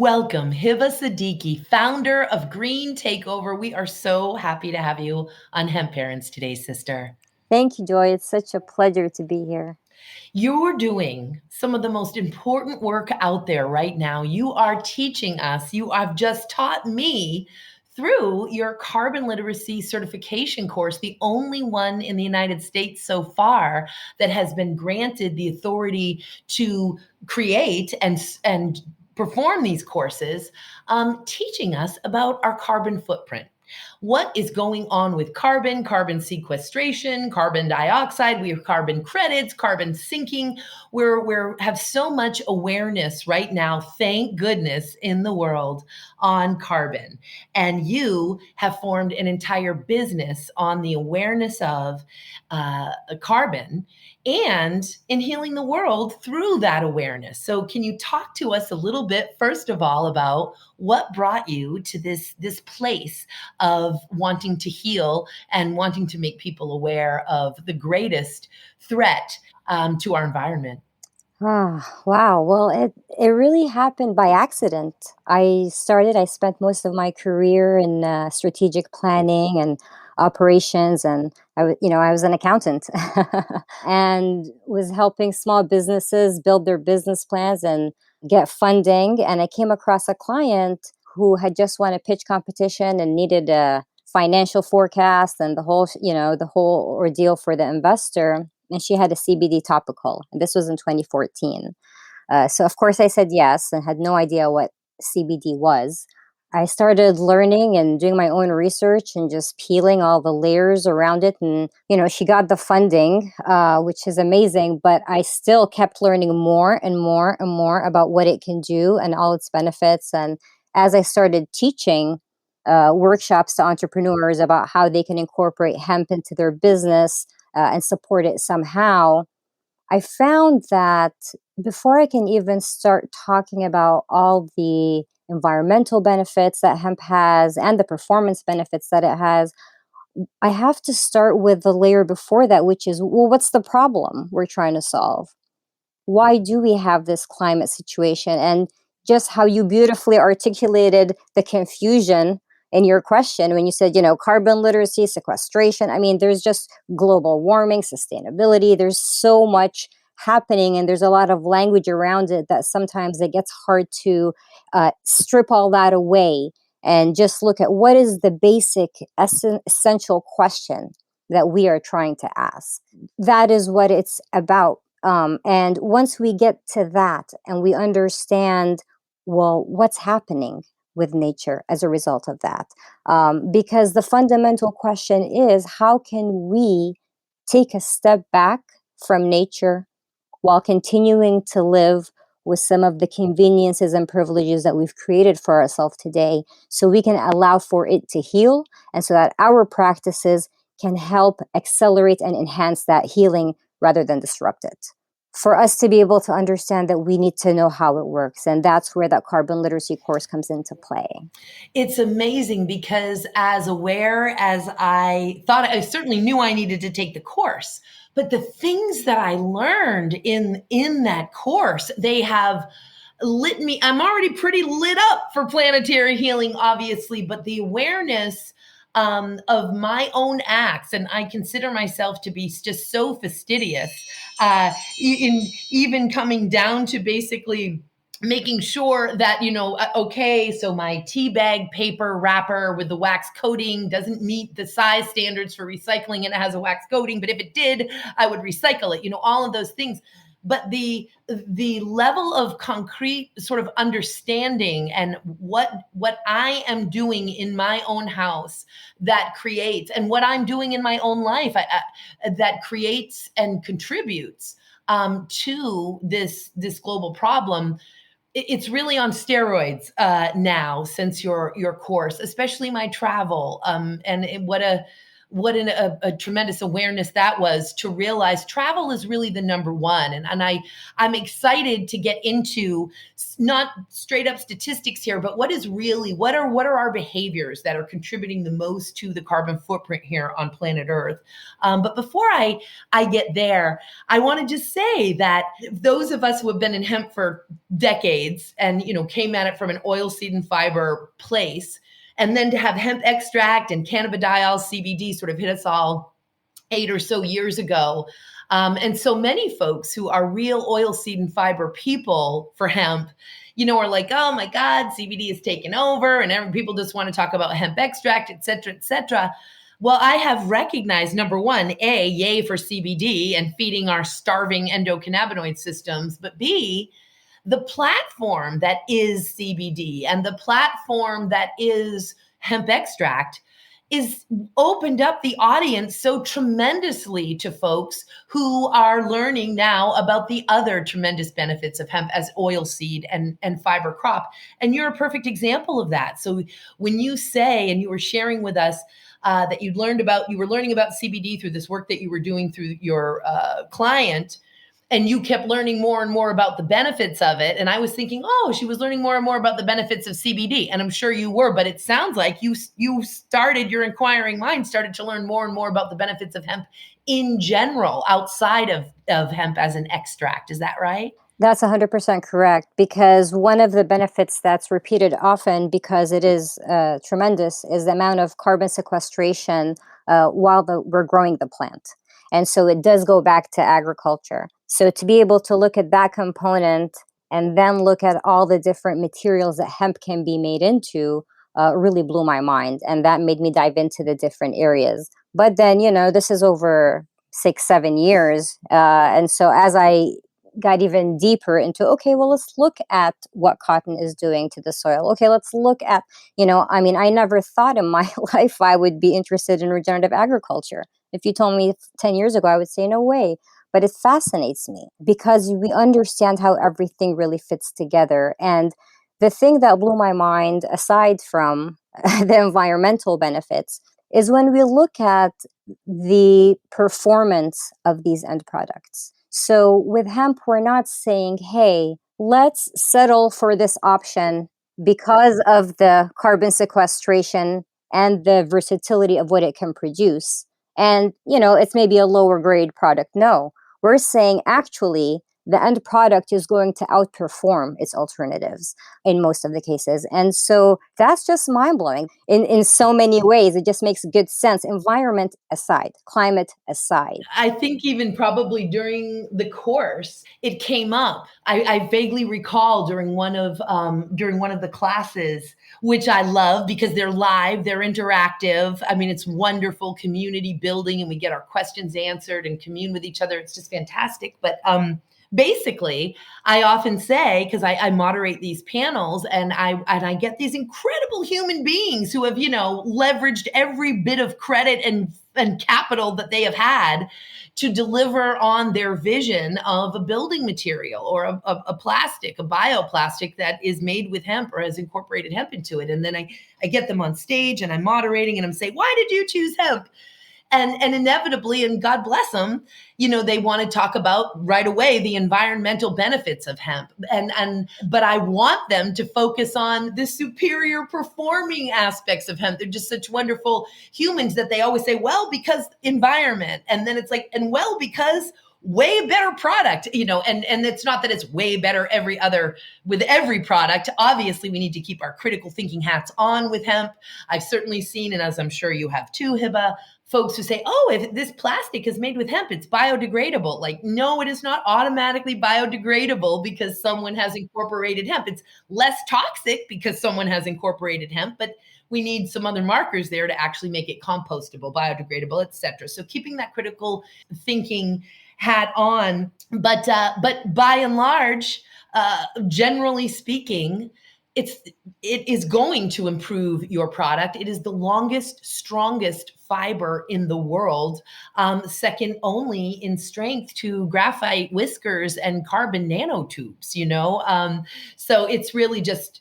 Welcome, Hiba Siddiqui, founder of Green Takeover. We are so happy to have you on Hemp Parents today, sister. Thank you, Joy. It's such a pleasure to be here. You're doing some of the most important work out there right now. You are teaching us, you have just taught me through your carbon literacy certification course, the only one in the United States so far that has been granted the authority to create and perform these courses, teaching us about our carbon footprint. What is going on with carbon sequestration, carbon dioxide, we have carbon credits, carbon sinking. We're have so much awareness right now, thank goodness, in the world on carbon. And you have formed an entire business on the awareness of carbon and in healing the world through that awareness. So can you talk to us a little bit, first of all, about what brought you to this place of wanting to heal and wanting to make people aware of the greatest threat to our environment? Wow. Well, it really happened by accident. I spent most of my career in strategic planning and operations, and I was an accountant and was helping small businesses build their business plans and get funding. And I came across a client who had just won a pitch competition and needed a financial forecast and the whole ordeal for the investor, and she had a CBD topical. And this was in 2014. So, of course, I said yes and had no idea what CBD was. I started learning and doing my own research and just peeling all the layers around it. And, she got the funding, which is amazing, but I still kept learning more and more and more about what it can do and all its benefits. And as I started teaching workshops to entrepreneurs about how they can incorporate hemp into their business and support it somehow, I found that before I can even start talking about all the environmental benefits that hemp has and the performance benefits that it has, I have to start with the layer before that, which is, well, what's the problem we're trying to solve? Why do we have this climate situation? And just how you beautifully articulated the confusion in your question when you said, carbon literacy, sequestration. I mean, there's just global warming, sustainability. There's so much happening, and there's a lot of language around it that sometimes it gets hard to strip all that away and just look at what is the basic essential question that we are trying to ask. That is what it's about. And once we get to that and we understand, well, what's happening with nature as a result of that? Because the fundamental question is, how can we take a step back from nature while continuing to live with some of the conveniences and privileges that we've created for ourselves today, so we can allow for it to heal, and so that our practices can help accelerate and enhance that healing rather than disrupt it. For us to be able to understand that, we need to know how it works. And that's where that carbon literacy course comes into play. It's amazing because, as aware as I thought, I certainly knew I needed to take the course, but the things that I learned in that course, they have lit me. I'm already pretty lit up for planetary healing, obviously, but the awareness of my own acts, and I consider myself to be just so fastidious, in even coming down to basically making sure that, okay, so my tea bag paper wrapper with the wax coating doesn't meet the size standards for recycling and it has a wax coating, but if it did, I would recycle it, all of those things. But the level of concrete sort of understanding and what I am doing in my own house that creates, and what I'm doing in my own life that creates and contributes to this global problem, it's really on steroids now since your course, especially my travel, and what a tremendous awareness that was to realize travel is really the number one. And I'm excited to get into not straight up statistics here, but what are our behaviors that are contributing the most to the carbon footprint here on planet Earth. But before I get there, I want to just say that those of us who have been in hemp for decades and, came at it from an oil seed and fiber place, and then to have hemp extract and cannabidiol CBD sort of hit us all 8 or so years ago. And so many folks who are real oil seed and fiber people for hemp, are like, oh my God, CBD is taken over and people just want to talk about hemp extract, et cetera, et cetera. Well, I have recognized, number one, A, yay for CBD and feeding our starving endocannabinoid systems, but B, the platform that is CBD and the platform that is hemp extract is opened up the audience so tremendously to folks who are learning now about the other tremendous benefits of hemp as oil seed and fiber crop. And you're a perfect example of that. So when you say, and you were sharing with us that you were learning about CBD through this work that you were doing through your client, and you kept learning more and more about the benefits of it. And I was thinking, oh, she was learning more and more about the benefits of CBD. And I'm sure you were, but it sounds like you started, your inquiring mind started to learn more and more about the benefits of hemp in general, outside of hemp as an extract. Is that right? That's 100% correct, because one of the benefits that's repeated often, because it is tremendous, is the amount of carbon sequestration while we're growing the plant. And so it does go back to agriculture. So to be able to look at that component and then look at all the different materials that hemp can be made into really blew my mind. And that made me dive into the different areas. But then, this is over 6-7 years. And so as I got even deeper into, okay, well, let's look at what cotton is doing to the soil. Okay, let's look at, I never thought in my life I would be interested in regenerative agriculture. If you told me 10 years ago, I would say no way. But it fascinates me because we understand how everything really fits together. And the thing that blew my mind, aside from the environmental benefits, is when we look at the performance of these end products. So with hemp, we're not saying, hey, let's settle for this option because of the carbon sequestration and the versatility of what it can produce. And, it's maybe a lower grade product. No, we're saying actually the end product is going to outperform its alternatives in most of the cases. And so that's just mind blowing in so many ways. It just makes good sense. Environment aside, climate aside. I think even probably during the course, it came up. I vaguely recall during one of the classes, which I love because they're live, they're interactive. I mean, it's wonderful community building, and we get our questions answered and commune with each other. It's just fantastic. But basically, I often say, because I moderate these panels, and I get these incredible human beings who have, leveraged every bit of credit and capital that they have had to deliver on their vision of a building material or a plastic, a bioplastic that is made with hemp or has incorporated hemp into it. And then I get them on stage and I'm moderating and I'm saying, why did you choose hemp? And inevitably, and God bless them, they want to talk about right away the environmental benefits of hemp. But I want them to focus on the superior performing aspects of hemp. They're just such wonderful humans that they always say, well, because environment. And then it's like, and well, because way better product, and it's not that it's way better with every product. Obviously, we need to keep our critical thinking hats on with hemp. I've certainly seen, and as I'm sure you have too, Hiba, folks who say, oh, if this plastic is made with hemp, it's biodegradable. Like, no, it is not automatically biodegradable because someone has incorporated hemp. It's less toxic because someone has incorporated hemp, but we need some other markers there to actually make it compostable, biodegradable, et cetera. So keeping that critical thinking hat on. But by and large, generally speaking, it's it is going to improve your product. It is the longest, strongest fiber in the world, second only in strength to graphite whiskers and carbon nanotubes. So it's really just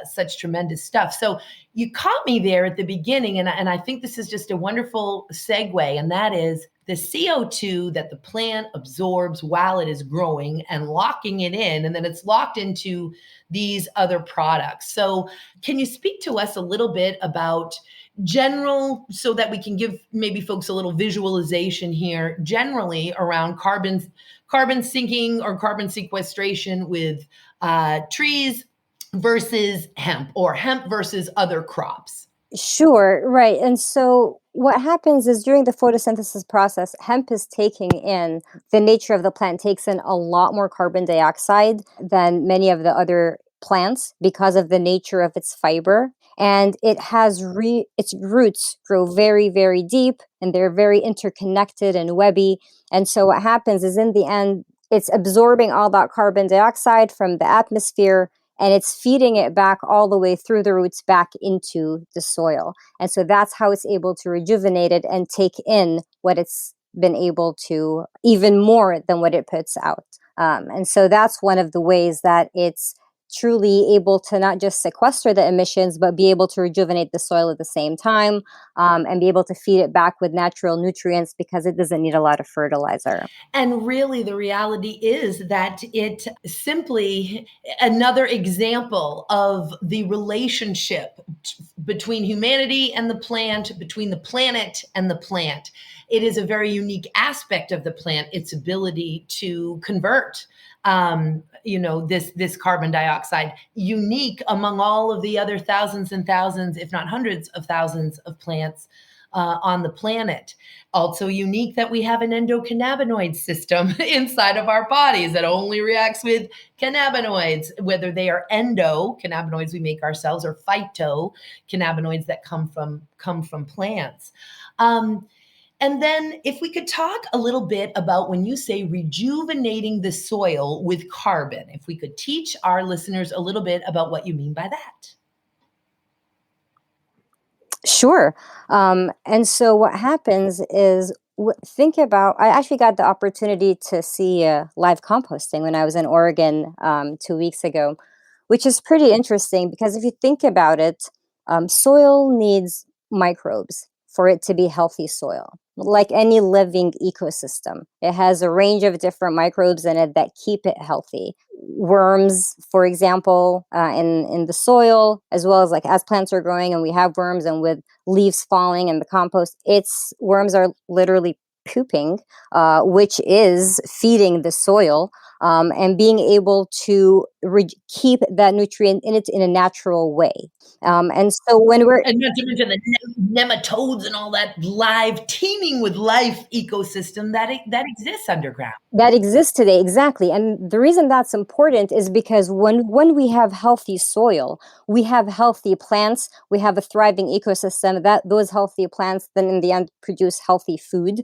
such tremendous stuff. So you caught me there at the beginning, and I think this is just a wonderful segue, and that is the CO2 that the plant absorbs while it is growing and locking it in, and then it's locked into these other products. So, can you speak to us a little bit about general, so that we can give maybe folks a little visualization here, generally around carbon sinking or carbon sequestration with trees versus hemp, or hemp versus other crops? Sure, right. And so what happens is during the photosynthesis process, hemp is taking in, the nature of the plant takes in a lot more carbon dioxide than many of the other plants because of the nature of its fiber. And its roots grow very, very deep, and they're very interconnected and webby. And so what happens is, in the end, it's absorbing all that carbon dioxide from the atmosphere, and it's feeding it back all the way through the roots back into the soil. And so that's how it's able to rejuvenate it and take in what it's been able to, even more than what it puts out. And so that's one of the ways that it's truly able to not just sequester the emissions, but be able to rejuvenate the soil at the same time, and be able to feed it back with natural nutrients because it doesn't need a lot of fertilizer. And really, the reality is that it simply another example of the relationship between humanity and the plant, between the planet and the plant. It is a very unique aspect of the plant, its ability to convert this carbon dioxide, unique among all of the other thousands and thousands, if not hundreds of thousands of plants on the planet. Also unique that we have an endocannabinoid system inside of our bodies that only reacts with cannabinoids, whether they are endo cannabinoids we make ourselves, or phyto cannabinoids that come from plants. And then, if we could talk a little bit about when you say rejuvenating the soil with carbon, if we could teach our listeners a little bit about what you mean by that. Sure. And so what happens is, think about, I actually got the opportunity to see live composting when I was in Oregon 2 weeks ago, which is pretty interesting because if you think about it, soil needs microbes for it to be healthy soil. Like any living ecosystem, it has a range of different microbes in it that keep it healthy. Worms, for example, in the soil, as well as, like, as plants are growing and we have worms, and with leaves falling in the compost, its worms are literally pooping, which is feeding the soil, and being able to keep that nutrient in it in a natural way. And so when we're And not to mention the nematodes and all that live, teeming with life ecosystem that exists underground. That exists today, exactly. And the reason that's important is because when we have healthy soil, we have healthy plants, we have a thriving ecosystem. That those healthy plants then in the end produce healthy food.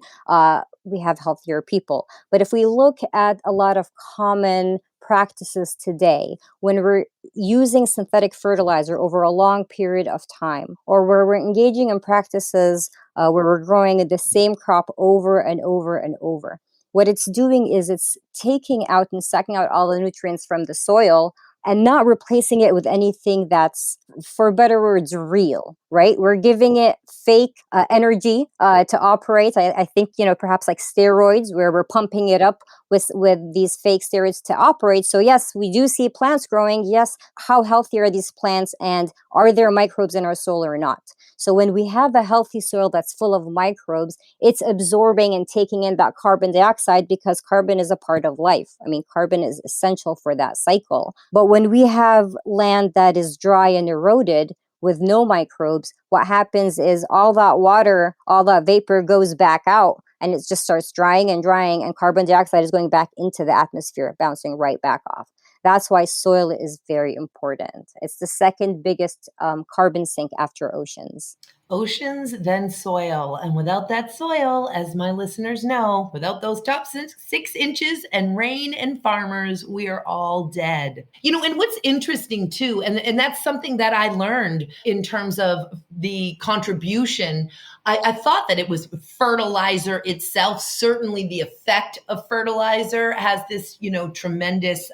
We have healthier people. But if we look at a lot of common practices today, when we're using synthetic fertilizer over a long period of time, or where we're engaging in practices where we're growing the same crop over and over and over, what it's doing is it's taking out and sucking out all the nutrients from the soil and not replacing it with anything that's, for better words, real, right? We're giving it fake energy to operate. I think, perhaps like steroids, where we're pumping it up with these fake steroids to operate. So yes, we do see plants growing. Yes, how healthy are these plants, and are there microbes in our soil or not? So when we have a healthy soil that's full of microbes, it's absorbing and taking in that carbon dioxide because carbon is a part of life. I mean, carbon is essential for that cycle. But when we have land that is dry and eroded with no microbes, what happens is all that water, all that vapor goes back out, and it just starts drying and drying, and carbon dioxide is going back into the atmosphere, bouncing right back off. That's why soil is very important. It's the second biggest carbon sink after oceans. Oceans, then soil. And without that soil, as my listeners know, without those top 6 inches and rain and farmers, we are all dead. And what's interesting too, and that's something that I learned in terms of the contribution. I thought that it was fertilizer itself. Certainly, the effect of fertilizer has this, tremendous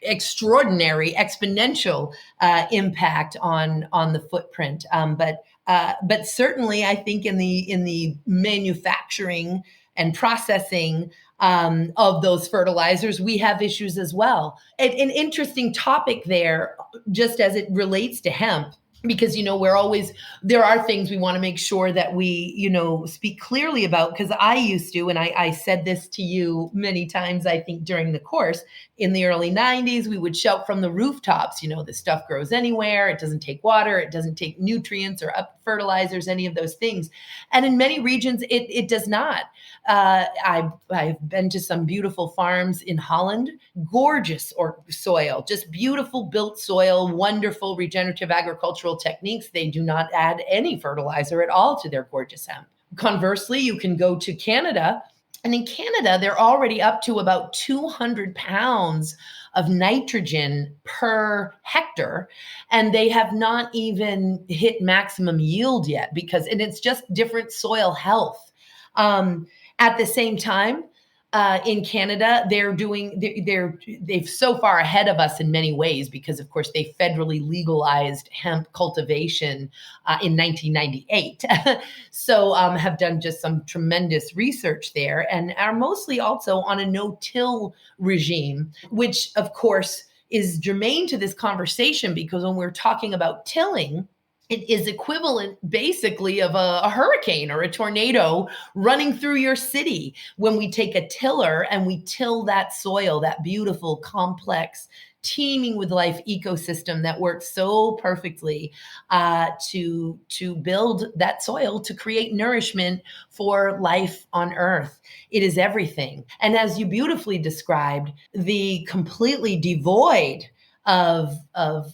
extraordinary exponential impact on the footprint. But certainly, I think in the manufacturing and processing of those fertilizers, we have issues as well. An interesting topic there, just as it relates to hemp, because there are things we want to make sure that we speak clearly about, because I used to, and I said this to you many times, I think during the course, in the early 90s, we would shout from the rooftops, this stuff grows anywhere, it doesn't take water, it doesn't take nutrients or fertilizers, any of those things. And in many regions it does not. I've been to some beautiful farms in Holland, gorgeous or soil, just beautiful built soil, wonderful regenerative agricultural techniques. They do not add any fertilizer at all to their gorgeous hemp. Conversely, you can go to Canada, and in Canada, they're already up to about 200 pounds of nitrogen per hectare, and they have not even hit maximum yield yet, and it's just different soil health. At the same time, in Canada, they've so far ahead of us in many ways, because of course they federally legalized hemp cultivation in 1998. So have done just some tremendous research there, and are mostly also on a no-till regime, which of course is germane to this conversation, because when we're talking about tilling, it is equivalent basically of a hurricane or a tornado running through your city. When we take a tiller and we till that soil, that beautiful, complex, teeming with life ecosystem that works so perfectly to build that soil to create nourishment for life on earth. It is everything. And as you beautifully described, the completely devoid of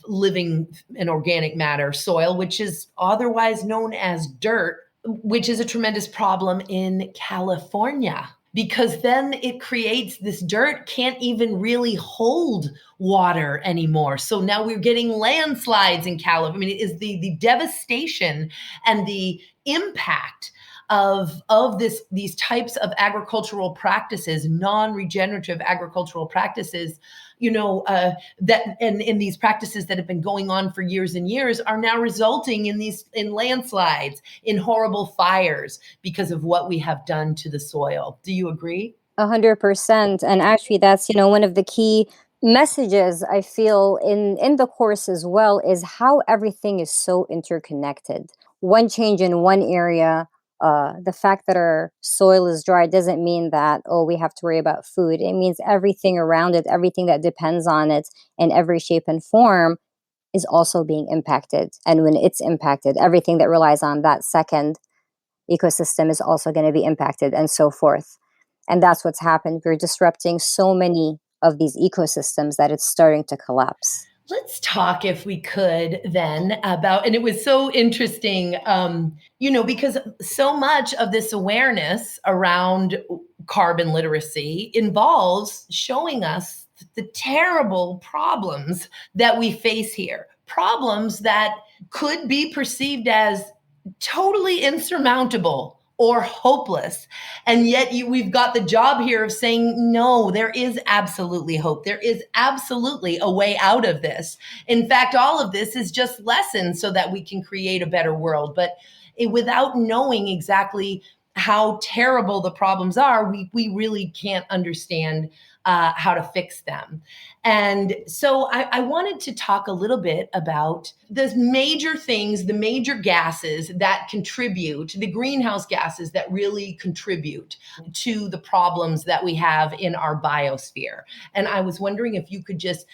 living and organic matter soil, which is otherwise known as dirt, which is a tremendous problem in California, because then it creates, this dirt can't even really hold water anymore. So now we're getting landslides in California. I mean, it is the devastation and the impact of these types of agricultural practices, non-regenerative agricultural practices, that and these practices that have been going on for years and years are now resulting in landslides, in horrible fires, because of what we have done to the soil. Do you agree? 100%. And actually, that's, one of the key messages I feel in the course as well, is how everything is so interconnected. One change in one area, the fact that our soil is dry doesn't mean that, oh, we have to worry about food. It means everything around it, everything that depends on it in every shape and form is also being impacted. And when it's impacted, everything that relies on that second ecosystem is also going to be impacted, and so forth. And that's what's happened. We're disrupting so many of these ecosystems that it's starting to collapse. Let's talk, if we could, then about, and it was so interesting, because so much of this awareness around carbon literacy involves showing us the terrible problems that we face here, problems that could be perceived as totally insurmountable or hopeless. And yet we've got the job here of saying, no, there is absolutely hope. There is absolutely a way out of this. In fact, all of this is just lessons so that we can create a better world. But without knowing exactly how terrible the problems are, we really can't understand how to fix them. And so I wanted to talk a little bit about the major things, the major gases that contribute, the greenhouse gases that really contribute to the problems that we have in our biosphere. And I was wondering if you could just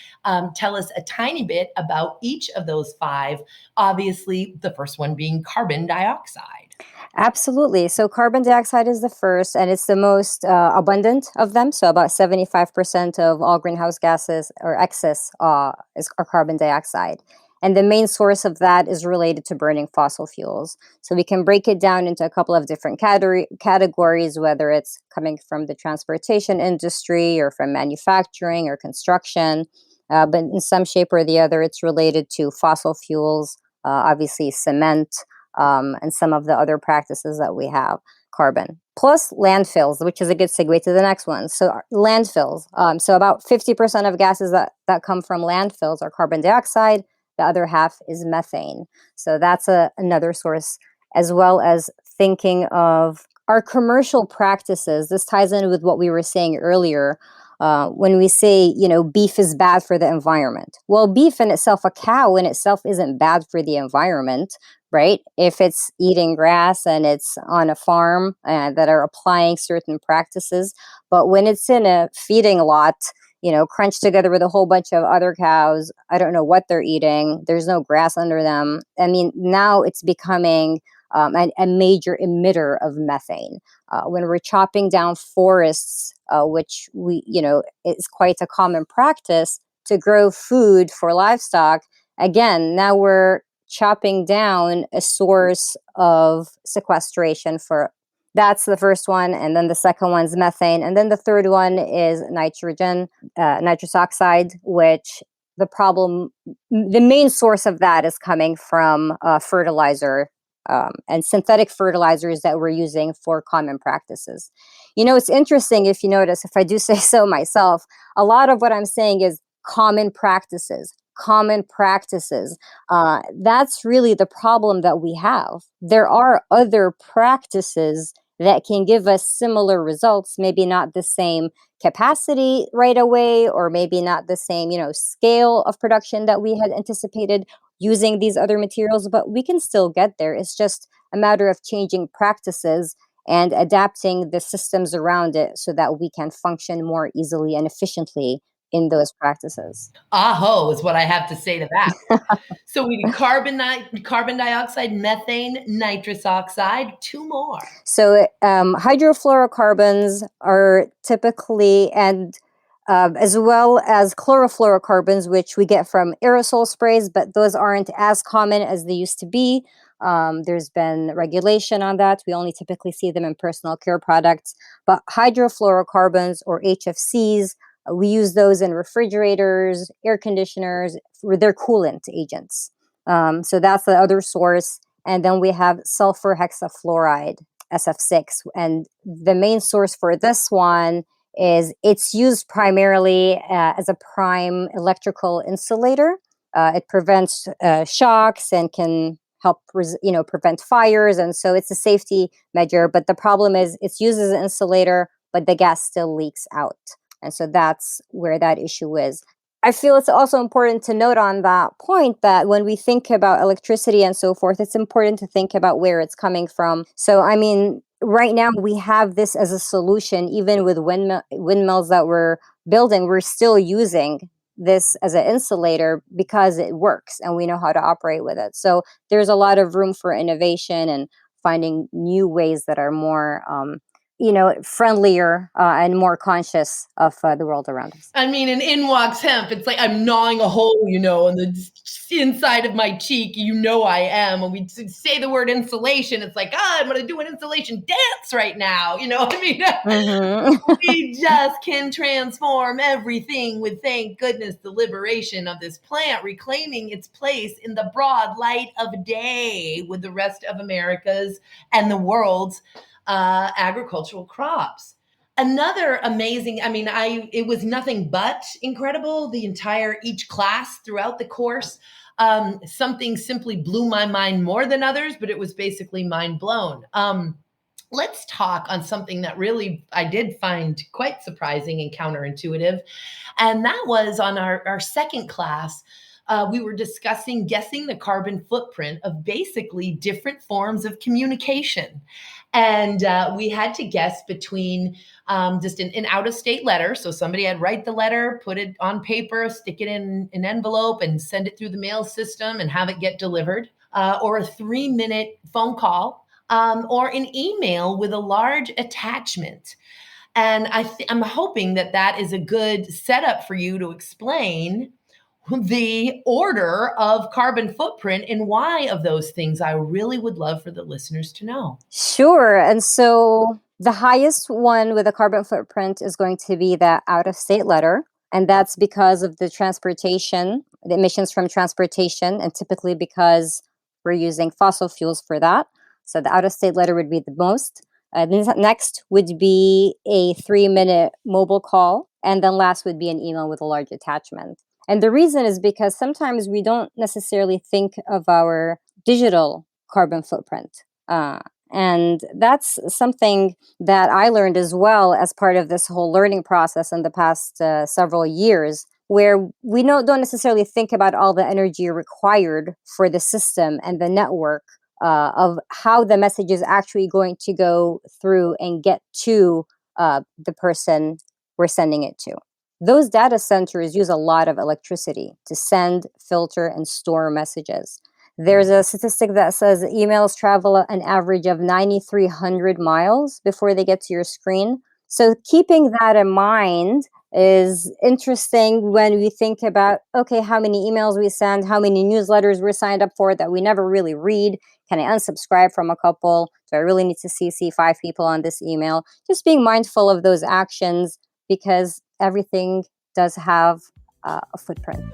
tell us a tiny bit about each of those five, obviously the first one being carbon dioxide. Absolutely. So carbon dioxide is the first, and it's the most abundant of them. So about 75% of all greenhouse gases or excess are carbon dioxide. And the main source of that is related to burning fossil fuels. So we can break it down into a couple of different categories, whether it's coming from the transportation industry or from manufacturing or construction. But in some shape or the other, it's related to fossil fuels, obviously cement, and some of the other practices that we have, carbon. Plus landfills, which is a good segue to the next one. So landfills. So about 50% of gases that come from landfills are carbon dioxide. The other half is methane. So that's another source, as well as thinking of our commercial practices. This ties in with what we were saying earlier. When we say, beef is bad for the environment. Well, beef in itself, a cow in itself isn't bad for the environment, right? If it's eating grass and it's on a farm that are applying certain practices. But when it's in a feeding lot, crunched together with a whole bunch of other cows, I don't know what they're eating. There's no grass under them. I mean, now it's becoming a major emitter of methane. When we're chopping down forests, which is quite a common practice to grow food for livestock, again, now we're chopping down a source of sequestration for that's the first one, and then the second one's methane, and then the third one is nitrous oxide, which the main source of that is coming from fertilizer and synthetic fertilizers that we're using for common practices. It's interesting if you notice, if I do say so myself, a lot of what I'm saying is common practices. Common practices. That's really the problem that we have. There are other practices that can give us similar results, maybe not the same capacity right away, or maybe not the same, scale of production that we had anticipated using these other materials, but we can still get there. It's just a matter of changing practices and adapting the systems around it so that we can function more easily and efficiently in those practices. Aho is what I have to say to that. So we did carbon dioxide, methane, nitrous oxide, two more. So hydrofluorocarbons are typically, and as well as chlorofluorocarbons, which we get from aerosol sprays, but those aren't as common as they used to be. There's been regulation on that. We only typically see them in personal care products. But hydrofluorocarbons, or HFCs, we use those in refrigerators, air conditioners. They're coolant agents. So that's the other source. And then we have sulfur hexafluoride, SF6. And the main source for this one is it's used primarily as a prime electrical insulator. It prevents shocks and can help prevent fires, and so it's a safety measure. But the problem is it's used as an insulator, but the gas still leaks out, and so that's where that issue is. I feel it's also important to note on that point that when we think about electricity and so forth, it's important to think about where it's coming from. So, I mean, right now we have this as a solution, even with windmills that we're building, we're still using this as an insulator because it works and we know how to operate with it. So, there's a lot of room for innovation and finding new ways that are more friendlier and more conscious of the world around us. I mean, and in walks hemp. It's like I'm gnawing a hole, on the inside of my cheek. I am. When we say the word insulation, it's like, I'm going to do an insulation dance right now. I mean, we just can transform everything with, thank goodness, the liberation of this plant, reclaiming its place in the broad light of day with the rest of America's and the world's agricultural crops. Another amazing, it was nothing but incredible. Each class throughout the course, something simply blew my mind more than others, but it was basically mind blown. Let's talk on something that really I did find quite surprising and counterintuitive. And that was on our second class. We were discussing guessing the carbon footprint of basically different forms of communication. And we had to guess between just an out of state letter. So somebody had write the letter, put it on paper, stick it in an envelope, and send it through the mail system and have it get delivered, or a 3-minute phone call. or an email with a large attachment. And I'm hoping that that is a good setup for you to explain the order of carbon footprint and why of those things. I really would love for the listeners to know. Sure. And so the highest one with a carbon footprint is going to be the out of state letter. And that's because of the transportation, the emissions from transportation, and typically because we're using fossil fuels for that. So the out of state letter would be the most. Next would be a 3-minute mobile call. And then last would be an email with a large attachment. And the reason is because sometimes we don't necessarily think of our digital carbon footprint. And that's something that I learned as well as part of this whole learning process in the past several years, where we don't necessarily think about all the energy required for the system and the network of how the message is actually going to go through and get to the person we're sending it to. Those data centers use a lot of electricity to send, filter, and store messages. There's a statistic that says emails travel an average of 9,300 miles before they get to your screen. So keeping that in mind is interesting when we think about, okay, how many emails we send, how many newsletters we're signed up for that we never really read. Can I unsubscribe from a couple? Do I really need to CC 5 people on this email? Just being mindful of those actions because everything does have a footprint.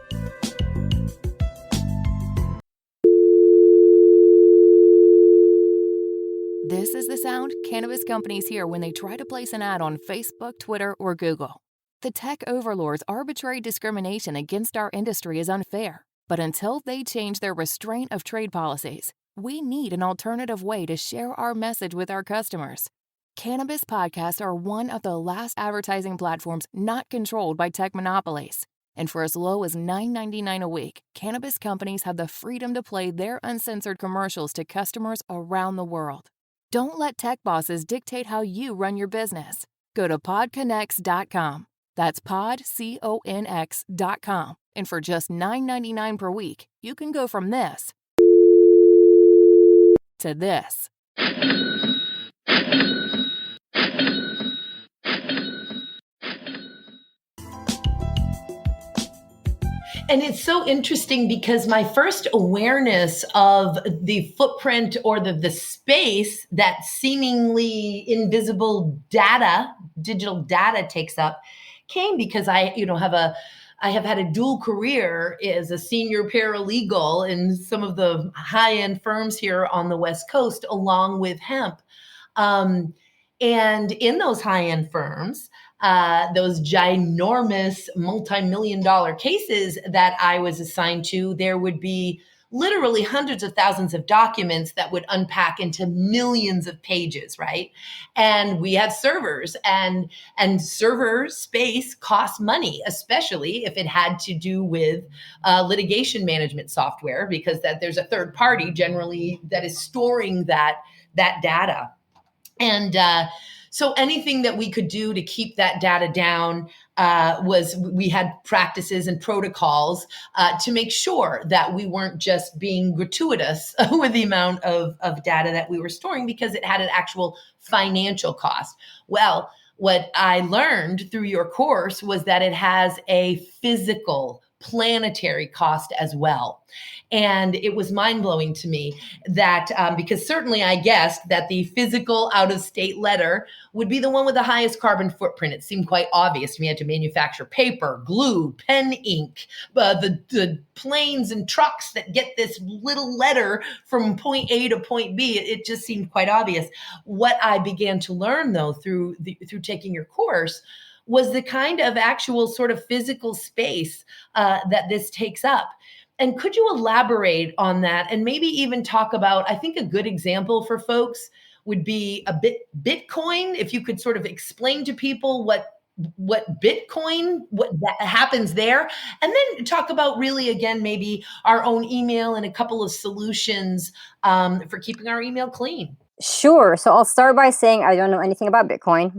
This is the sound cannabis companies hear when they try to place an ad on Facebook, Twitter, or Google. The tech overlords' arbitrary discrimination against our industry is unfair, but until they change their restraint of trade policies, we need an alternative way to share our message with our customers. Cannabis podcasts are one of the last advertising platforms not controlled by tech monopolies. And for as low as $9.99 a week, cannabis companies have the freedom to play their uncensored commercials to customers around the world. Don't let tech bosses dictate how you run your business. Go to podconnects.com. That's podconx.com. And for just $9.99 per week, you can go from this to this. And it's so interesting because my first awareness of the footprint or the space that seemingly invisible data, digital data takes up came because I have had a dual career as a senior paralegal in some of the high-end firms here on the West Coast, along with hemp. Um, and in those high-end firms, those ginormous multi-million dollar cases that I was assigned to, there would be literally hundreds of thousands of documents that would unpack into millions of pages, right? And we have servers, and server space costs money, especially if it had to do with litigation management software, because that there's a third party generally that is storing that data. And so anything that we could do to keep that data down was we had practices and protocols to make sure that we weren't just being gratuitous with the amount of data that we were storing because it had an actual financial cost. Well, what I learned through your course was that it has a physical planetary cost as well. And it was mind blowing to me that because certainly I guessed that the physical out of state letter would be the one with the highest carbon footprint. It seemed quite obvious to me. I had to manufacture paper, glue, pen ink, the planes and trucks that get this little letter from point A to point B. It just seemed quite obvious. What I began to learn, though, through taking your course was the kind of actual sort of physical space that this takes up. And could you elaborate on that and maybe even talk about, I think a good example for folks would be Bitcoin, if you could sort of explain to people what Bitcoin, what that happens there, and then talk about really, again, maybe our own email and a couple of solutions for keeping our email clean. Sure. So I'll start by saying I don't know anything about Bitcoin.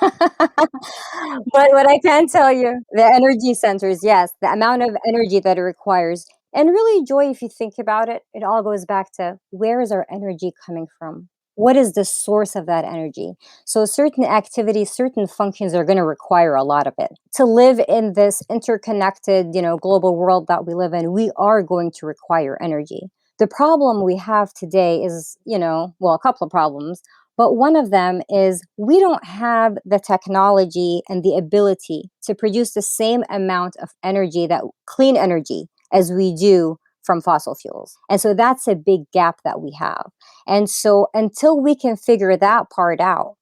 But what I can tell you, the energy centers, yes, the amount of energy that it requires. And really, Joy, if you think about it, it all goes back to where is our energy coming from? what is the source of that energy? So certain activities, certain functions are going to require a lot of it. To live in this interconnected, global world that we live in, we are going to require energy. The problem we have today is, well, a couple of problems, but one of them is we don't have the technology and the ability to produce the same amount of energy, that clean energy, as we do from fossil fuels. And so that's a big gap that we have. And so until we can figure that part out,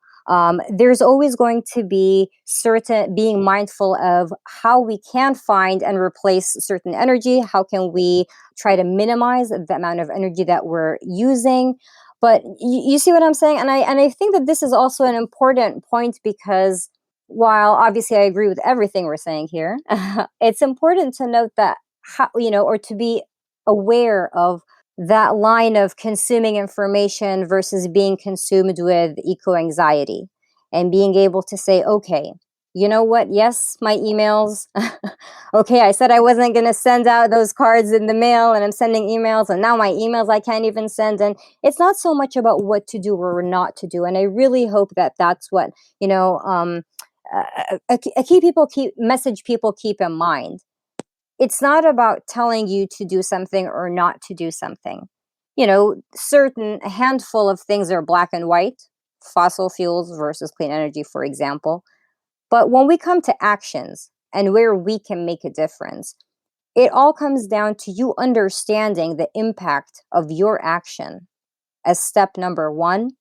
there's always going to be certain being mindful of how we can find and replace certain energy. How can we try to minimize the amount of energy that we're using? But you see what I'm saying? And I think that this is also an important point, because while obviously I agree with everything we're saying here, it's important to note that or to be aware of that line of consuming information versus being consumed with eco anxiety, and being able to say, okay, you know what? Yes, my emails. Okay, I said I wasn't going to send out those cards in the mail, and I'm sending emails, and now my emails I can't even send. And it's not so much about what to do or not to do. And I really hope that that's what, a key message people keep in mind. It's not about telling you to do something or not to do something. A handful of things are black and white, fossil fuels versus clean energy, for example. But when we come to actions and where we can make a difference, it all comes down to you understanding the impact of your action as step number one.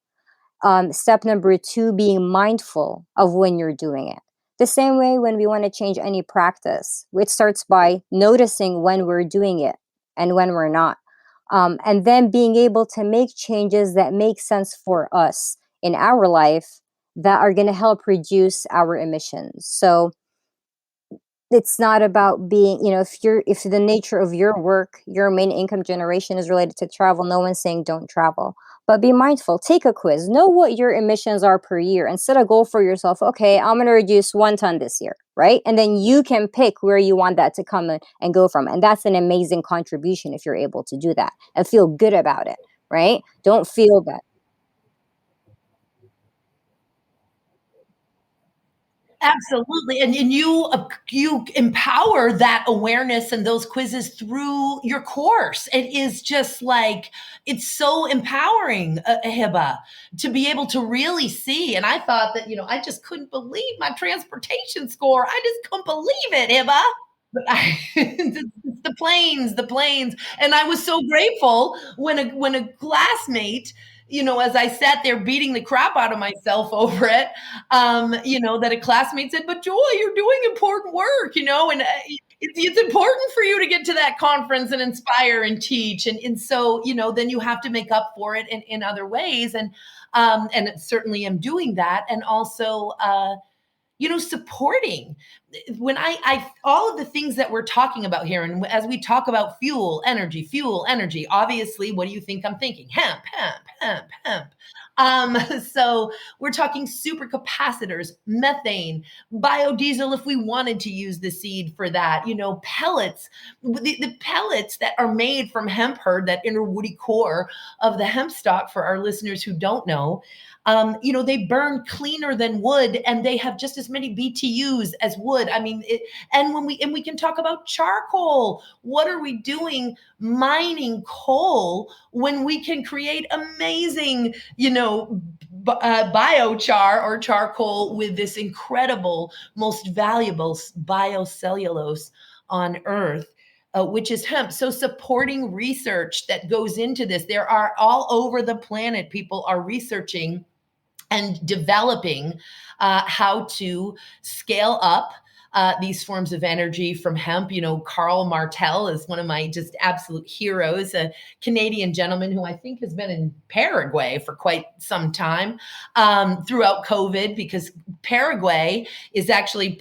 Step number two, being mindful of when you're doing it. The same way when we want to change any practice, it starts by noticing when we're doing it and when we're not. And then being able to make changes that make sense for us in our life, that are going to help reduce our emissions. So it's not about being, if the nature of your work, your main income generation is related to travel, no one's saying don't travel. But be mindful, take a quiz, know what your emissions are per year, and set a goal for yourself. Okay, I'm going to reduce 1 ton this year, right? And then you can pick where you want that to come in and go from. And that's an amazing contribution if you're able to do that and feel good about it, right? Don't feel that. Absolutely. And you empower that awareness and those quizzes through your course. It is just like, it's so empowering, Hiba, to be able to really see. And I thought that, I just couldn't believe my transportation score. I just couldn't believe it, Hiba. But it's the planes. And I was so grateful when a classmate, as I sat there beating the crap out of myself over it, that a classmate said, "But Joy, you're doing important work, and it's important for you to get to that conference and inspire and teach." And so, then you have to make up for it in other ways. And certainly am doing that. And also, supporting when I all of the things that we're talking about here. And as we talk about fuel energy, obviously, what do you think I'm thinking? Hemp. So we're talking supercapacitors, methane, biodiesel, if we wanted to use the seed for that, pellets, the pellets that are made from hemp hurd, that inner woody core of the hemp stalk, for our listeners who don't know. They burn cleaner than wood, and they have just as many BTUs as wood. I mean, and we can talk about charcoal. What are we doing mining coal when we can create amazing, biochar or charcoal with this incredible, most valuable biocellulose on Earth? Which is hemp. So supporting research that goes into this. There are all over the planet, people are researching and developing how to scale up these forms of energy from hemp. Carl Martel is one of my just absolute heroes, a Canadian gentleman who I think has been in Paraguay for quite some time throughout COVID, because Paraguay is actually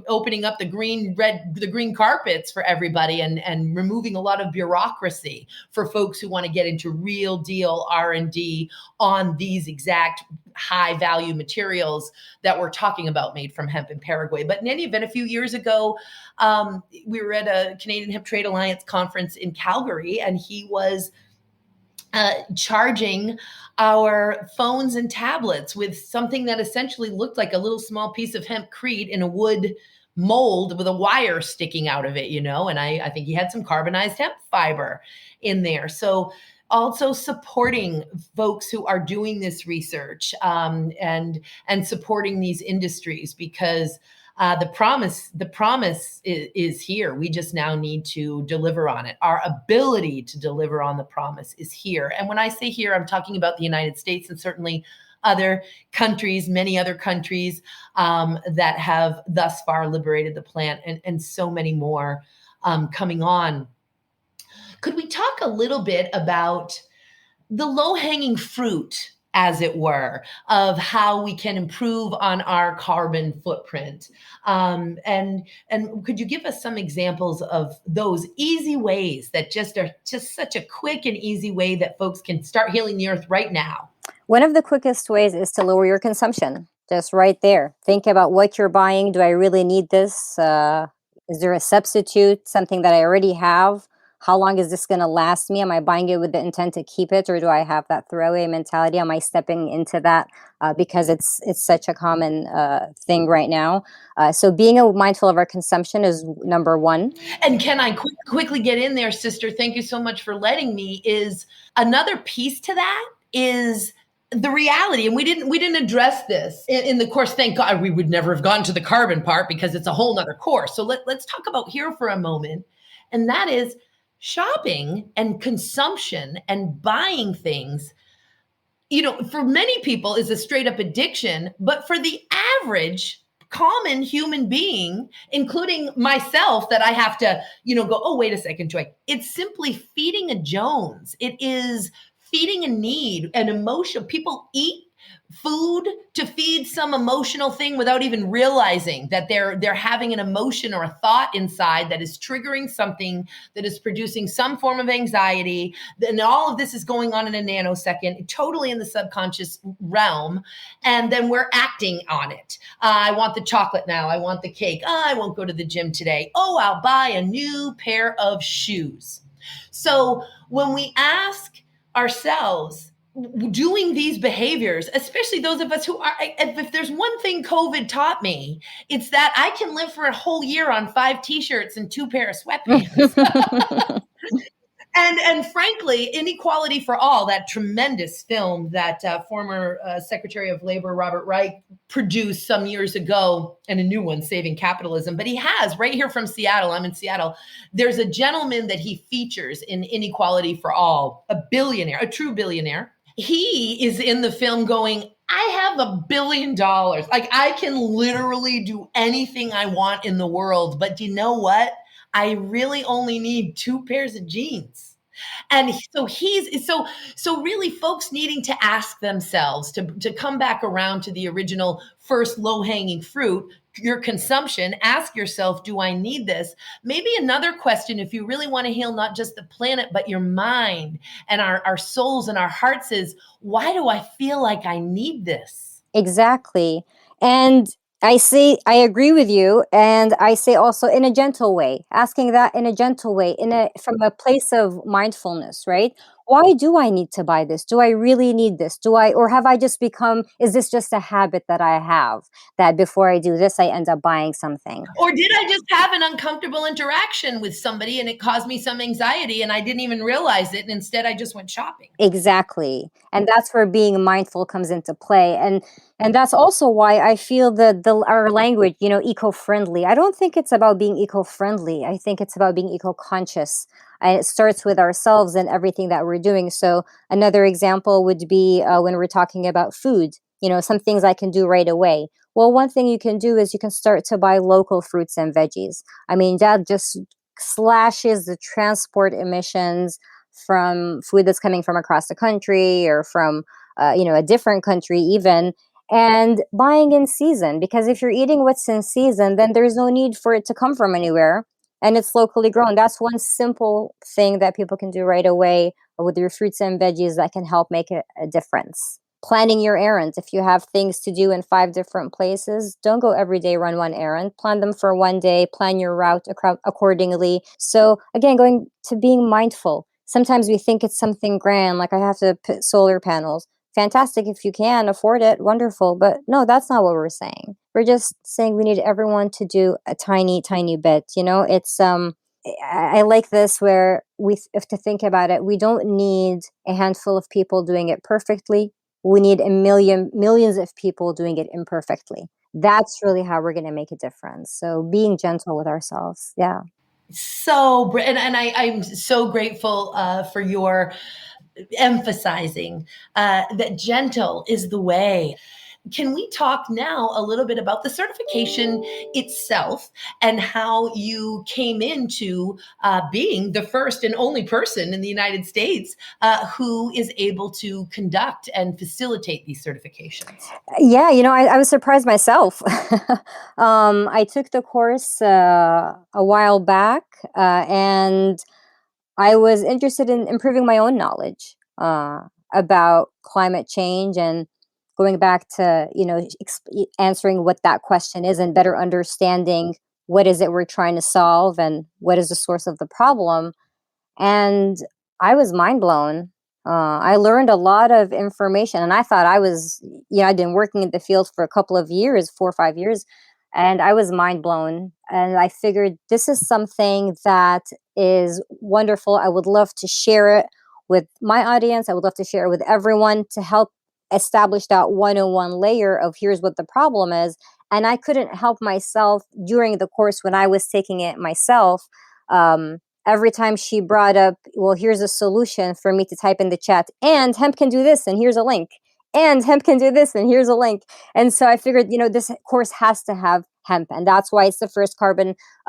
opening up the green carpets for everybody, and removing a lot of bureaucracy for folks who want to get into real deal R&D on these exact high value materials that we're talking about, made from hemp in Paraguay. But in any event, a few years ago, we were at a Canadian Hemp Trade Alliance conference in Calgary, and he was charging our phones and tablets with something that essentially looked like a little small piece of hempcrete in a wood mold with a wire sticking out of it, and I think he had some carbonized hemp fiber in there. So also supporting folks who are doing this research, and supporting these industries, because the promise is here. We just now need to deliver on it. Our ability to deliver on the promise is here. And when I say here, I'm talking about the United States, and certainly other countries, many other countries, that have thus far liberated the plant, and so many more coming on. Could we talk a little bit about the low hanging fruit, as it were, of how we can improve on our carbon footprint? And could you give us some examples of those easy ways that are just such a quick and easy way that folks can start healing the earth right now? One of the quickest ways is to lower your consumption. Just right there. Think about what you're buying. Do I really need this? Is there a substitute, something that I already have? How long is this going to last me? Am I buying it with the intent to keep it, or do I have that throwaway mentality? Am I stepping into that because it's such a common thing right now? So being mindful of our consumption is number one. And can I quickly get in there, sister? Thank you so much for letting me. Is another piece to that is the reality, and we didn't address this in the course. Thank God, we would never have gotten to the carbon part, because it's a whole nother course. So let's talk about here for a moment, and that is shopping and consumption and buying things. For many people is a straight up addiction, but for the average common human being, including myself, that I have to, go, oh, wait a second, Joy. It's simply feeding a Jones. It is feeding a need, an emotion. People eat food to feed some emotional thing without even realizing that they're having an emotion or a thought inside that is triggering something that is producing some form of anxiety. And all of this is going on in a nanosecond, totally in the subconscious realm. And then we're acting on it. I want the chocolate now. I want the cake. I won't go to the gym today. Oh, I'll buy a new pair of shoes. So when we ask ourselves, doing these behaviors, especially those of us who are, if there's one thing COVID taught me, it's that I can live for a whole year on 5 t-shirts and 2 pair of sweatpants. And frankly, Inequality for All, that tremendous film that former Secretary of Labor Robert Reich produced some years ago, and a new one, Saving Capitalism. But he has, right here from Seattle, I'm in Seattle, there's a gentleman that he features in Inequality for All, a billionaire, a true billionaire. He is in the film going, I have $1 billion. Like, I can literally do anything I want in the world. But you know what? I really only need 2 pairs of jeans. And so really folks needing to ask themselves to come back around to the original first low-hanging fruit, your consumption. Ask yourself, do I need this? Maybe another question, if you really want to heal not just the planet, but your mind and our souls and our hearts, is, why do I feel like I need this? Exactly. And I agree with you. And I say also in a gentle way, asking that in a gentle way, from a place of mindfulness, right? Why do I need to buy this? Do I really need this? Or have I just is this just a habit that I have, that before I do this, I end up buying something? Or did I just have an uncomfortable interaction with somebody and it caused me some anxiety and I didn't even realize it, and instead I just went shopping? Exactly. And that's where being mindful comes into play. And that's also why I feel that our language, eco-friendly. I don't think it's about being eco-friendly. I think it's about being eco-conscious. And it starts with ourselves and everything that we're doing. So another example would be when we're talking about food, some things I can do right away. Well, one thing you can do is you can start to buy local fruits and veggies. I mean, that just slashes the transport emissions from food that's coming from across the country, or from a different country even. And buying in season, because if you're eating what's in season, then there's no need for it to come from anywhere, and it's locally grown. That's one simple thing that people can do right away with your fruits and veggies that can help make a difference. Planning your errands. If you have things to do in 5 different places, don't go every day, run one errand. Plan them for one day, plan your route accordingly. So again, going to being mindful, sometimes we think it's something grand, like I have to put solar panels. Fantastic if you can afford it, wonderful. But no, that's not what we're saying. We're just saying we need everyone to do a tiny, tiny bit. It's I like this where we have to think about it. We don't need a handful of people doing it perfectly. We need millions of people doing it imperfectly. That's really how we're going to make a difference. So being gentle with ourselves. Yeah. I'm so grateful for your emphasizing that gentle is the way. Can we talk now a little bit about the certification itself and how you came into being the first and only person in the United States who is able to conduct and facilitate these certifications? Yeah, I was surprised myself. I took the course a while back, and I was interested in improving my own knowledge about climate change and going back to, answering what that question is and better understanding what is it we're trying to solve and what is the source of the problem. And I was mind blown. I learned a lot of information, and I thought I'd been working in the field for a couple of years, 4 or 5 years, and I was mind blown. And I figured this is something that is wonderful. I would love to share it with my audience. I would love to share it with everyone to help establish that 101 layer of here's what the problem is. And I couldn't help myself during the course when I was taking it myself. Um, every time she brought up, well, here's a solution for me to type in the chat, and hemp can do this, and here's a link, and hemp can do this, and here's a link. And so I figured, this course has to have hemp, and that's why it's the first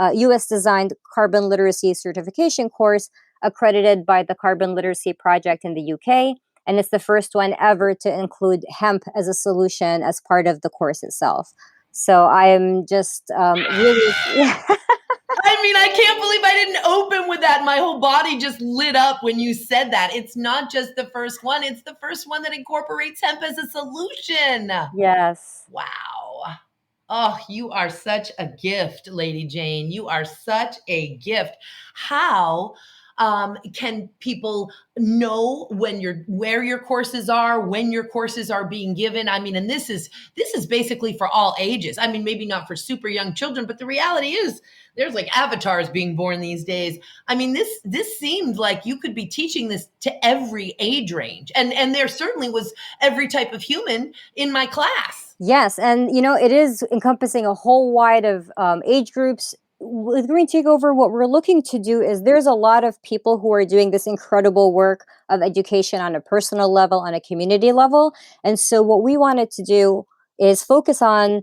US designed carbon literacy certification course accredited by the Carbon Literacy Project in the UK. And it's the first one ever to include hemp as a solution as part of the course itself. So I am just really. I can't believe I didn't open with that. My whole body just lit up when you said that. It's not just the first one, it's the first one that incorporates hemp as a solution. Yes. Wow. Oh, you are such a gift, Lady Jane. You are such a gift. How can people know where your courses are, when your courses are being given? And this is basically for all ages. Maybe not for super young children, but the reality is there's like avatars being born these days. This seemed like you could be teaching this to every age range, and there certainly was every type of human in my class. Yes, and it is encompassing a whole wide of age groups. With Green Takeover, what we're looking to do is there's a lot of people who are doing this incredible work of education on a personal level, on a community level. And so what we wanted to do is focus on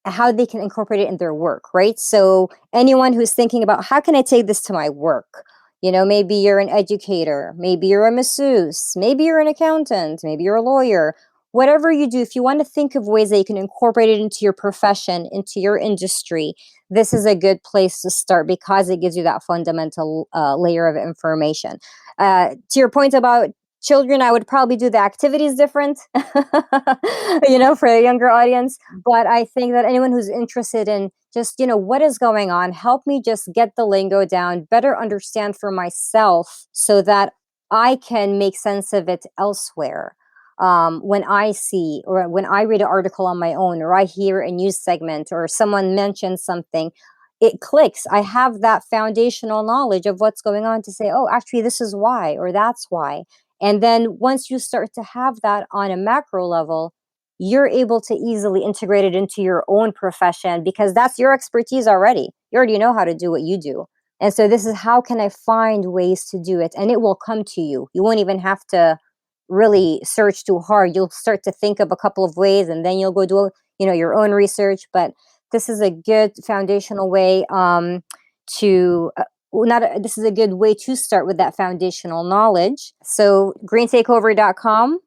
how they can incorporate it in their work, right? So anyone who's thinking about how can I take this to my work? Maybe you're an educator, maybe you're a masseuse, maybe you're an accountant, maybe you're a lawyer. Whatever you do, if you want to think of ways that you can incorporate it into your profession, into your industry, this is a good place to start because it gives you that fundamental layer of information. To your point about children, I would probably do the activities different, for a younger audience. But I think that anyone who's interested in just, what is going on, help me just get the lingo down, better understand for myself so that I can make sense of it elsewhere. When I see or when I read an article on my own, or I hear a news segment or someone mentions something, it clicks. I have that foundational knowledge of what's going on to say, oh, actually, this is why, or that's why. And then once you start to have that on a macro level, you're able to easily integrate it into your own profession because that's your expertise already. You already know how to do what you do. And so this is how can I find ways to do it? And it will come to you. You won't even have to really search too hard. You'll start to think of a couple of ways and then you'll go do, your own research. But this is a good foundational way this is a good way to start with that foundational knowledge. So greentakeover.com,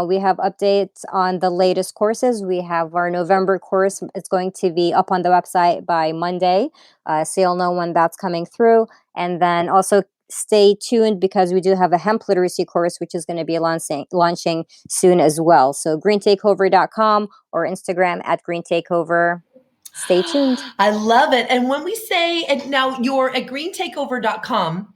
we have updates on the latest courses. We have our November course. It's going to be up on the website by Monday. So you'll know when that's coming through. And then also stay tuned because we do have a hemp literacy course, which is going to be launching soon as well. So greentakeover.com or Instagram at greentakeover. Stay tuned. I love it. And when we say, and now you're at greentakeover.com,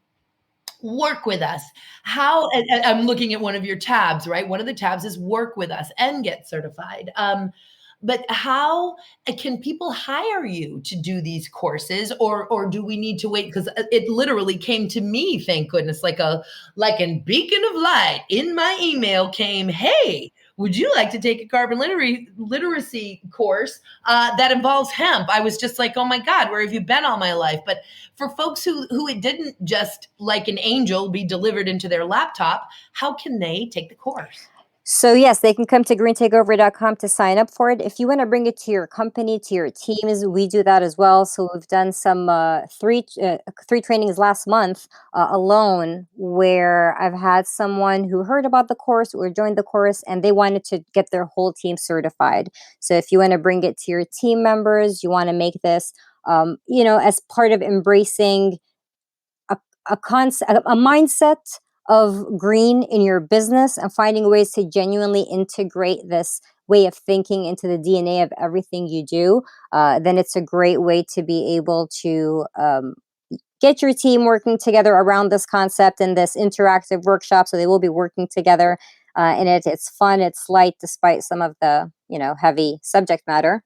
Work with us. How and I'm looking at one of your tabs, right? One of the tabs is work with us and get certified. But how can people hire you to do these courses, or do we need to wait? Because it literally came to me, thank goodness, like a beacon of light in my email came, hey, would you like to take a carbon literacy course that involves hemp? I was just like, oh my God, where have you been all my life? But for folks who it didn't just like an angel be delivered into their laptop, how can they take the course? So yes, they can come to greentakeover.com to sign up for it. If you want to bring it to your company, to your teams, we do that as well. So we've done some three trainings last month alone, where I've had someone who heard about the course or joined the course, and they wanted to get their whole team certified. So if you want to bring it to your team members, you want to make this, as part of embracing a mindset of green in your business and finding ways to genuinely integrate this way of thinking into the DNA of everything you do, then it's a great way to be able to get your team working together around this concept in this interactive workshop. So they will be working together in it. It's fun, it's light, despite some of the heavy subject matter.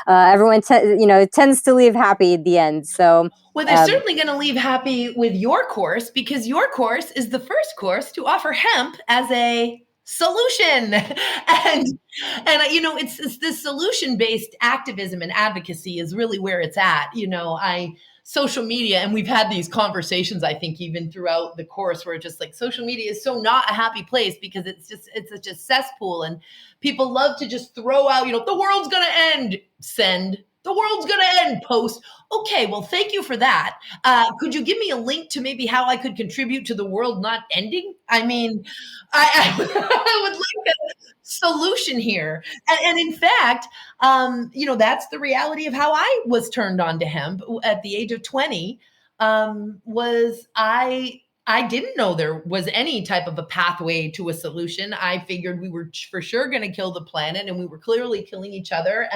Everyone tends to leave happy at the end. So Well, they're certainly going to leave happy with your course, because your course is the first course to offer hemp as a solution. It's this solution based activism and advocacy is really where it's at. I social media, and we've had these conversations, I think, even throughout the course, where just like social media is so not a happy place, because it's such a cesspool, and people love to just throw out, the world's going to end, send, the world's going to end, post. Okay, well, thank you for that. Could you give me a link to maybe how I could contribute to the world not ending? I mean, I I would like a solution here. And in fact, that's the reality of how I was turned on to hemp at the age of 20. Was I didn't know there was any type of a pathway to a solution. I figured we were for sure going to kill the planet, and we were clearly killing each other,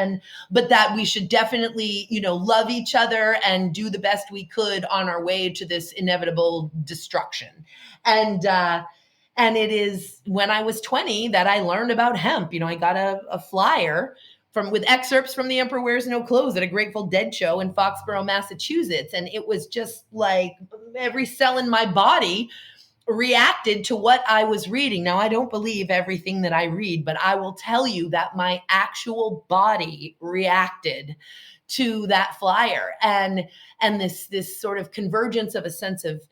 but that we should definitely, love each other and do the best we could on our way to this inevitable destruction. And it is when I was 20 that I learned about hemp. I got a flyer with excerpts from The Emperor Wears No Clothes at a Grateful Dead show in Foxborough, Massachusetts. And it was just like every cell in my body reacted to what I was reading. Now, I don't believe everything that I read, but I will tell you that my actual body reacted to that flyer, and this sort of convergence of a sense of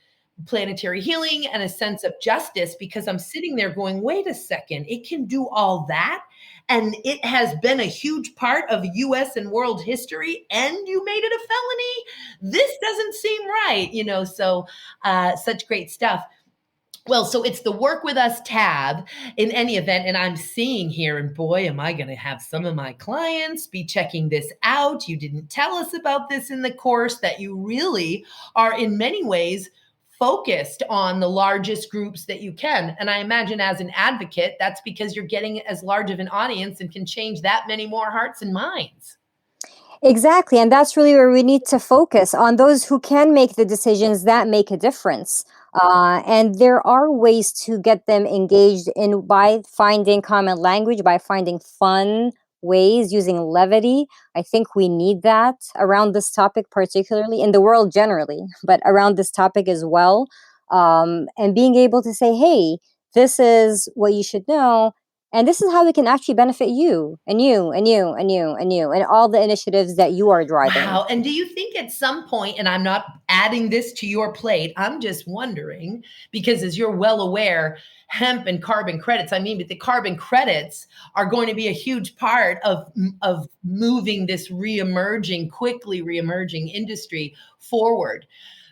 planetary healing and a sense of justice, because I'm sitting there going, wait a second, it can do all that. And it has been a huge part of US and world history, and you made it a felony. This doesn't seem right, so such great stuff. Well, so it's the Work With Us tab in any event. And I'm seeing here, and boy, am I going to have some of my clients be checking this out. You didn't tell us about this in the course, that you really are in many ways focused on the largest groups that you can. And I imagine as an advocate, that's because you're getting as large of an audience and can change that many more hearts and minds. Exactly. And that's really where we need to focus on those who can make the decisions that make a difference. And there are ways to get them engaged by finding common language, by finding fun ways, using levity. I think we need that around this topic, particularly in the world generally, but around this topic as well. And being able to say, hey, this is what you should know. And this is how it can actually benefit you and you and you and you and you and all the initiatives that you are driving. Wow. And do you think at some point, and I'm not adding this to your plate, I'm just wondering, because as you're well aware, hemp and carbon credits, but the carbon credits are going to be a huge part of moving this quickly reemerging industry forward.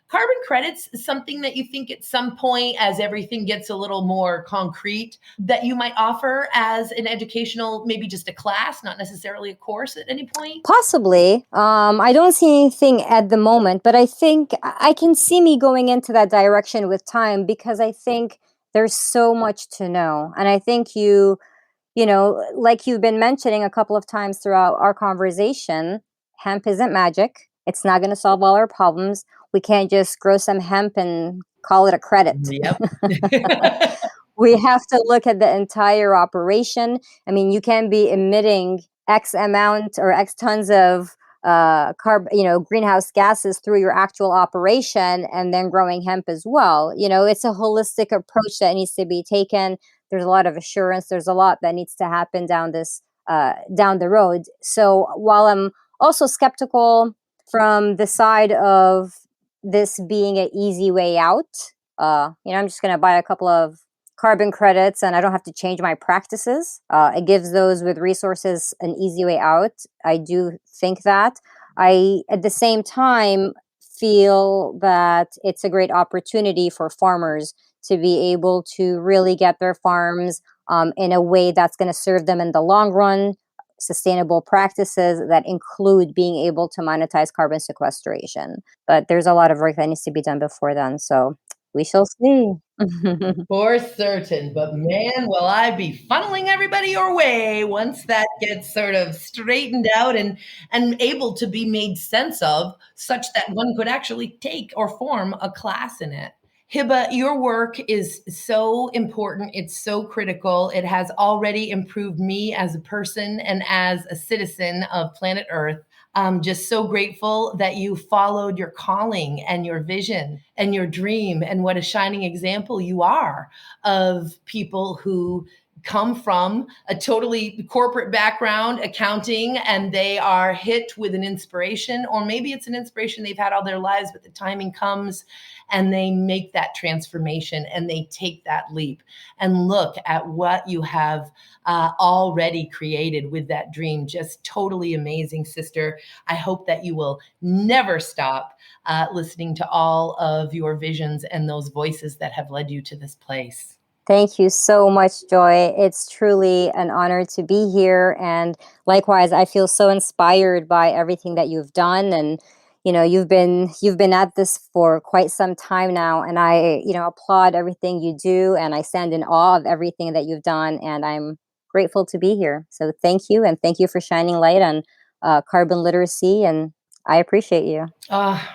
Carbon credits is something that you think at some point, as everything gets a little more concrete, that you might offer as an educational, maybe just a class, not necessarily a course at any point? Possibly. I don't see anything at the moment, but I think I can see me going into that direction with time, because I think there's so much to know. And I think like you've been mentioning a couple of times throughout our conversation, hemp isn't magic. It's not going to solve all our problems. We can't just grow some hemp and call it a credit. Yep. We have to look at the entire operation. I mean, you can be emitting X amount or X tons of greenhouse gases through your actual operation and then growing hemp as well. It's a holistic approach that needs to be taken. There's a lot of assurance. There's a lot that needs to happen down the road. So while I'm also skeptical from the side of this being an easy way out, I'm just going to buy a couple of carbon credits and I don't have to change my practices. It gives those with resources an easy way out. I do think that. I, at the same time, feel that it's a great opportunity for farmers to be able to really get their farms in a way that's going to serve them in the long run, sustainable practices that include being able to monetize carbon sequestration. But there's a lot of work that needs to be done before then. So we shall see. For certain. But man, will I be funneling everybody your way once that gets sort of straightened out and able to be made sense of, such that one could actually take or form a class in it. Hiba, your work is so important. It's so critical. It has already improved me as a person and as a citizen of planet Earth. I'm just so grateful that you followed your calling and your vision and your dream, and what a shining example you are of people who come from a totally corporate background, accounting, and they are hit with an inspiration, or maybe it's an inspiration they've had all their lives, but the timing comes and they make that transformation and they take that leap. And look at what you have already created with that dream. Just totally amazing, sister. I hope that you will never stop listening to all of your visions and those voices that have led you to this place. Thank you so much, Joy. It's truly an honor to be here. And likewise, I feel so inspired by everything that you've done. And, you've been at this for quite some time now. And I, applaud everything you do. And I stand in awe of everything that you've done. And I'm grateful to be here. So thank you. And thank you for shining light on carbon literacy. And I appreciate you.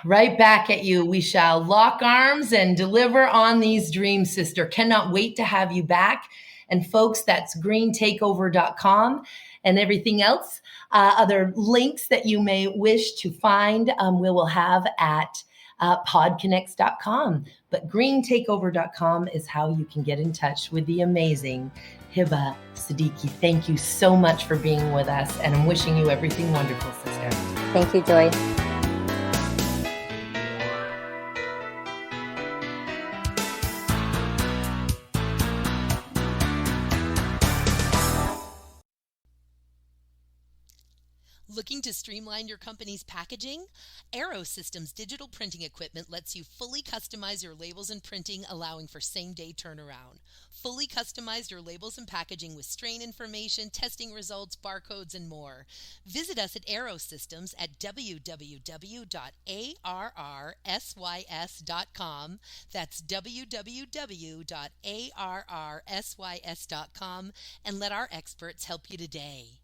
Right back at you. We shall lock arms and deliver on these dreams, sister. Cannot wait to have you back. And folks, that's greentakeover.com and everything else. Other links that you may wish to find, we will have at podconnects.com. But greentakeover.com is how you can get in touch with the amazing Hiba Siddiqui. Thank you so much for being with us, and I'm wishing you everything wonderful, sister. Thank you, Joy. Looking to streamline your company's packaging? Aero Systems digital printing equipment lets you fully customize your labels and printing, allowing for same-day turnaround. Fully customize your labels and packaging with strain information, testing results, barcodes, and more. Visit us at Aero Systems at www.arrsys.com. That's www.arrsys.com, and let our experts help you today.